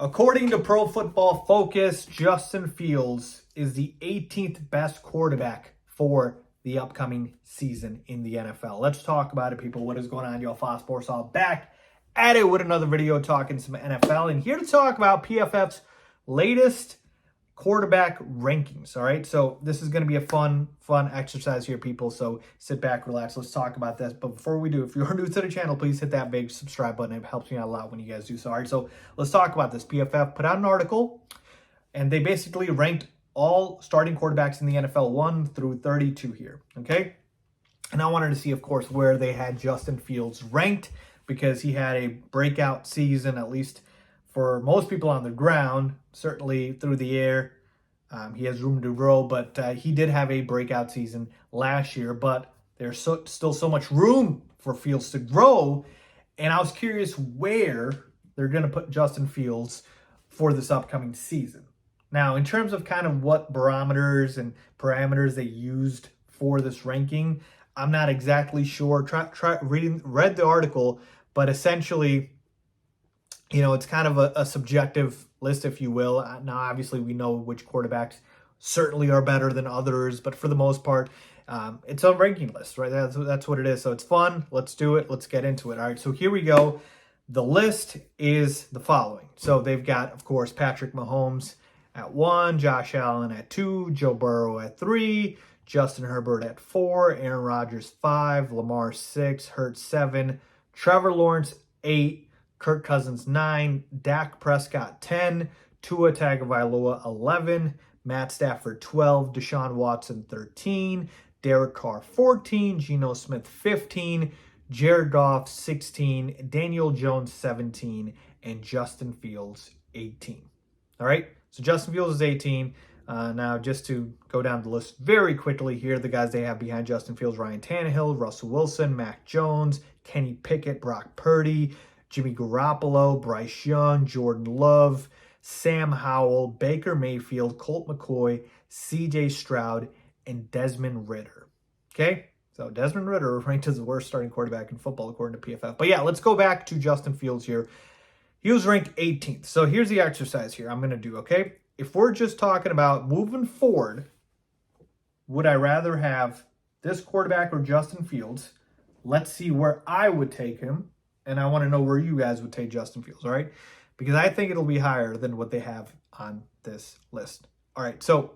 According to Pro Football Focus, Justin Fields is the 18th best quarterback for the upcoming season in the NFL. Let's talk about it, people. What is going on? Yo, Faiz Sports all back at it with another video talking some NFL. And here to talk about PFF's latest quarterback rankings. All right, so this is going to be a fun exercise here, people. So sit back, relax. Let's talk about this. But before we do, if you're new to the channel, please hit that big subscribe button. It helps me out a lot when you guys do so. All right, so let's talk about this. PFF put out an article, and they basically ranked all starting quarterbacks in the NFL 1 through 32 here. Okay, and I wanted to see, of course, where they had Justin Fields ranked, because he had a breakout season, at least for most people on the ground. Certainly through the air, he has room to grow, but he did have a breakout season last year. But there's still so much room for Fields to grow, and I was curious where they're going to put Justin Fields for this upcoming season. Now, in terms of kind of what barometers and parameters they used for this ranking, I'm not exactly sure. Read the article, but essentially, you know, it's kind of a subjective list, if you will. Now, obviously, we know which quarterbacks certainly are better than others, but for the most part, it's a ranking list, right? That's what it is. So it's fun. Let's do it. Let's get into it. All right, so here we go. The list is the following. So they've got, of course, Patrick Mahomes at 1, Josh Allen at 2, Joe Burrow at 3, Justin Herbert at 4, Aaron Rodgers 5, Lamar 6, Hurts 7, Trevor Lawrence 8, Kirk Cousins 9, Dak Prescott 10, Tua Tagovailoa 11, Matt Stafford 12, Deshaun Watson 13, Derek Carr 14, Geno Smith 15, Jared Goff 16, Daniel Jones 17, and Justin Fields 18. All right, so Justin Fields is 18. Now, just to go down the list very quickly here, the guys they have behind Justin Fields: Ryan Tannehill, Russell Wilson, Mac Jones, Kenny Pickett, Brock Purdy, Jimmy Garoppolo, Bryce Young, Jordan Love, Sam Howell, Baker Mayfield, Colt McCoy, CJ Stroud, and Desmond Ridder. Okay, so Desmond Ridder ranked as the worst starting quarterback in football according to PFF. But yeah, let's go back to Justin Fields here. He was ranked 18th. So here's the exercise here I'm going to do, okay? If we're just talking about moving forward, would I rather have this quarterback or Justin Fields? Let's see where I would take him. And I want to know where you guys would take Justin Fields, all right? Because I think it'll be higher than what they have on this list. All right, so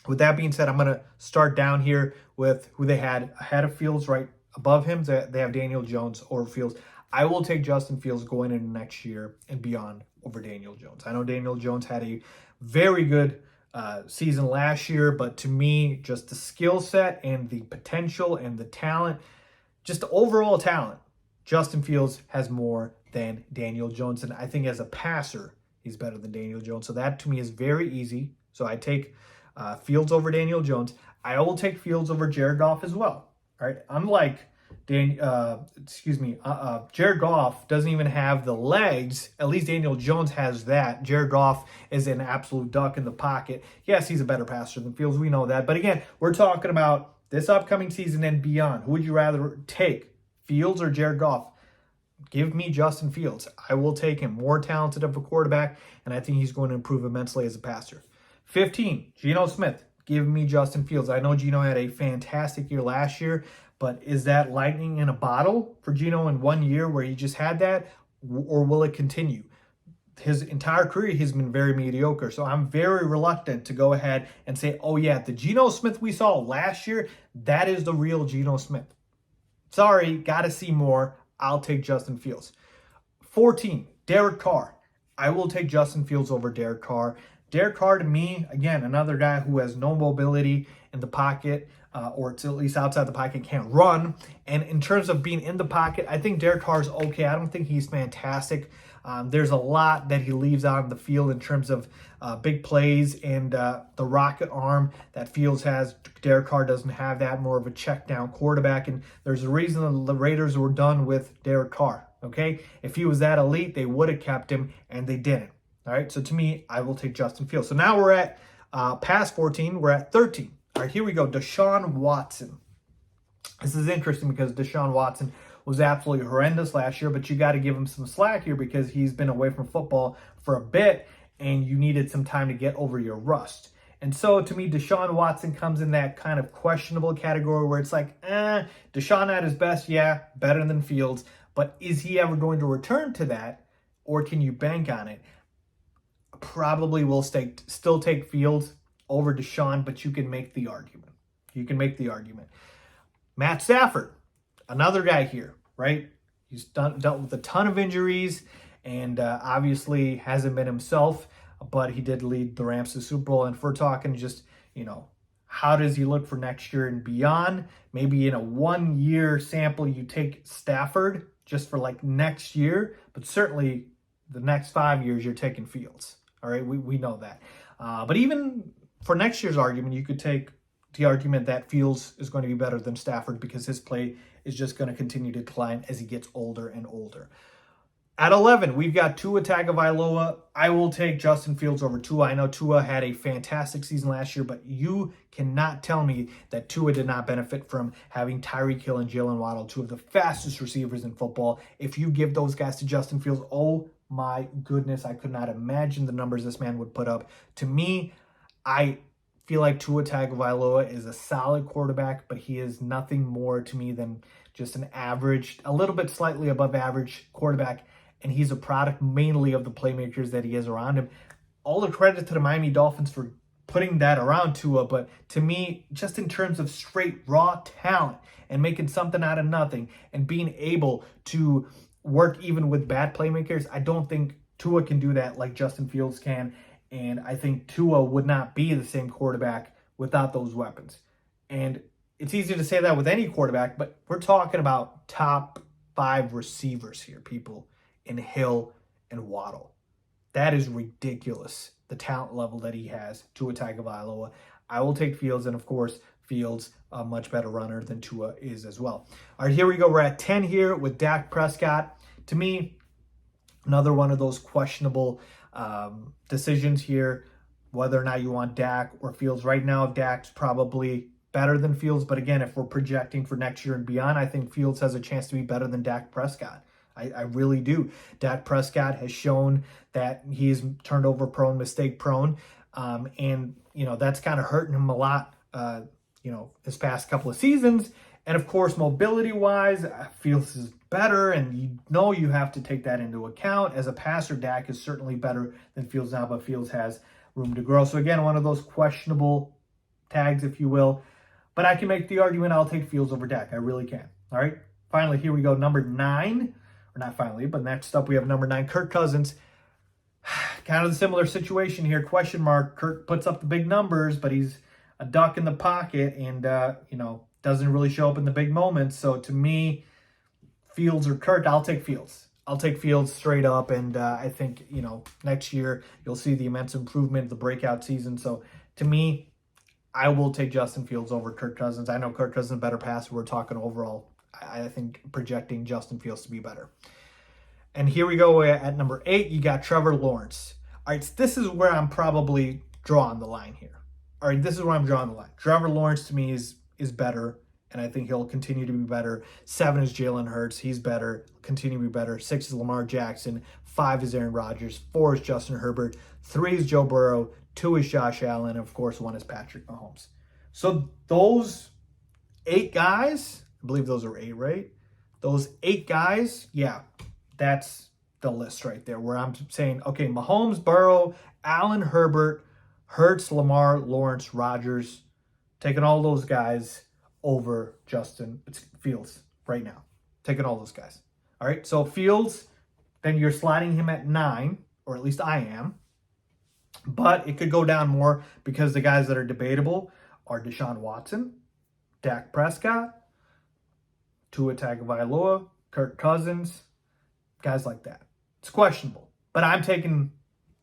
with that being said, I'm going to start down here with who they had ahead of Fields, right above him. They have Daniel Jones over Fields. I will take Justin Fields going into next year and beyond over Daniel Jones. I know Daniel Jones had a very good season last year, but to me, just the skill set and the potential and the talent, just the overall talent, Justin Fields has more than Daniel Jones. And I think as a passer, he's better than Daniel Jones. So that to me is very easy. So I take Fields over Daniel Jones. I will take Fields over Jared Goff as well. All right. Unlike Jared Goff doesn't even have the legs. At least Daniel Jones has that. Jared Goff is an absolute duck in the pocket. Yes, he's a better passer than Fields. We know that. But again, we're talking about this upcoming season and beyond. Who would you rather take, Fields or Jared Goff? Give me Justin Fields. I will take him. More talented of a quarterback, and I think he's going to improve immensely as a passer. 15, Geno Smith. Give me Justin Fields. I know Geno had a fantastic year last year, but is that lightning in a bottle for Geno in 1 year where he just had that, or will it continue? His entire career, he's been very mediocre. So I'm very reluctant to go ahead and say, oh yeah, the Geno Smith we saw last year, that is the real Geno Smith. Sorry, got to see more. I'll take Justin Fields. 14, Derek Carr. I will take Justin Fields over Derek Carr. Derek Carr, to me, again, another guy who has no mobility in the pocket, or it's at least outside the pocket, can't run. And in terms of being in the pocket, I think Derek Carr is okay. I don't think he's fantastic. There's a lot that he leaves out on the field in terms of big plays and the rocket arm that Fields has. Derek Carr doesn't have that, more of a check down quarterback. And there's a reason the Raiders were done with Derek Carr, okay? If he was that elite, they would have kept him, and they didn't. All right, so to me, I will take Justin Fields. So now we're at past 14, we're at 13. All right, here we go, Deshaun Watson. This is interesting because Deshaun Watson was absolutely horrendous last year, but you got to give him some slack here because he's been away from football for a bit and you needed some time to get over your rust. And so to me, Deshaun Watson comes in that kind of questionable category where it's like, Deshaun at his best, yeah, better than Fields, but is he ever going to return to that, or can you bank on it? Probably will still take Fields over Deshaun, but you can make the argument. Matt Stafford, another guy here, right? He's dealt with a ton of injuries and obviously hasn't been himself, but he did lead the Rams to the Super Bowl. And if we're talking just, how does he look for next year and beyond? Maybe in a 1-year sample, you take Stafford just for like next year, but certainly the next 5 years, you're taking Fields. All right, we know that. But even for next year's argument, you could take the argument that Fields is going to be better than Stafford because his play is just going to continue to decline as he gets older and older. At 11, we've got Tua Tagovailoa. I will take Justin Fields over Tua. I know Tua had a fantastic season last year, but you cannot tell me that Tua did not benefit from having Tyreek Hill and Jalen Waddle, two of the fastest receivers in football. If you give those guys to Justin Fields, oh my goodness, I could not imagine the numbers this man would put up. To me, I feel like Tua Tagovailoa is a solid quarterback, but he is nothing more to me than just an average, a little bit slightly above average quarterback, and he's a product mainly of the playmakers that he has around him. All the credit to the Miami Dolphins for putting that around Tua, but to me, just in terms of straight raw talent and making something out of nothing and being able to work even with bad playmakers, I don't think Tua can do that like Justin Fields can. And I think Tua would not be the same quarterback without those weapons. And it's easy to say that with any quarterback, but we're talking about top 5 receivers here, people, in Hill and Waddle. That is ridiculous, the talent level that he has, Tua Tagovailoa. I will take Fields, and of course, Fields a much better runner than Tua is as well. All right, here we go. We're at 10 here with Dak Prescott. To me, another one of those questionable decisions here, whether or not you want Dak or Fields. Right now, Dak's probably better than Fields, but again, if we're projecting for next year and beyond, I think Fields has a chance to be better than Dak Prescott. I really do. Dak Prescott has shown that he's turnover prone, mistake prone, and that's kind of hurting him a lot his past couple of seasons. And of course, mobility-wise, Fields is better, and you have to take that into account. As a passer, Dak is certainly better than Fields now, but Fields has room to grow. So again, one of those questionable tags, if you will. But I can make the argument I'll take Fields over Dak. I really can. All right. Finally, here we go. Number 9. Or not finally, but next up we have number 9, Kirk Cousins. Kind of a similar situation here. Question mark. Kirk puts up the big numbers, but he's a duck in the pocket and, doesn't really show up in the big moments. So to me, Fields or Kirk, I'll take Fields. I'll take Fields straight up. And I think, next year you'll see the immense improvement, the breakout season. So to me, I will take Justin Fields over Kirk Cousins. I know Kirk Cousins is a better passer. We're talking overall. I think projecting Justin Fields to be better. And here we go at number 8. You got Trevor Lawrence. All right, so this is where I'm probably drawing the line here. All right, this is where I'm drawing the line. Trevor Lawrence to me is better, and I think he'll continue to be better. 7 is Jalen Hurts. He's better, continue to be better. 6 is Lamar Jackson. 5 is Aaron Rodgers. 4 is Justin Herbert. 3 is Joe Burrow. 2 is Josh Allen. And of course, 1 is Patrick Mahomes. So those 8 guys, I believe those are 8, right? Those 8 guys, yeah, that's the list right there where I'm saying, okay, Mahomes, Burrow, Allen, Herbert, Hurts, Lamar, Lawrence, Rodgers, taking all those guys over Justin Fields right now. Taking all those guys. All right, so Fields, then you're sliding him at 9, or at least I am. But it could go down more because the guys that are debatable are Deshaun Watson, Dak Prescott, Tua Tagovailoa, Kirk Cousins, guys like that. It's questionable. But I'm taking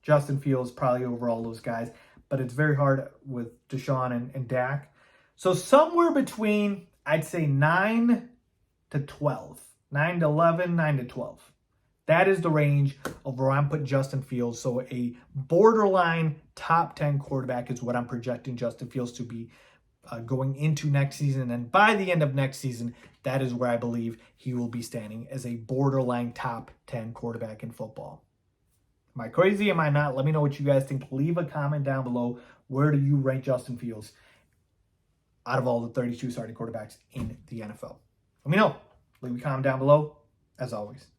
Justin Fields probably over all those guys. But it's very hard with Deshaun and Dak. So somewhere between, I'd say 9 to 12. 9 to 11, 9 to 12. That is the range of where I'm putting Justin Fields. So a borderline top 10 quarterback is what I'm projecting Justin Fields to be. going into next season. And by the end of next season, that is where I believe he will be standing as a borderline top 10 quarterback in football. Am I crazy? Am I not? Let me know what you guys think. Leave a comment down below. Where do you rank Justin Fields out of all the 32 starting quarterbacks in the NFL? Let me know. Leave a comment down below, as always.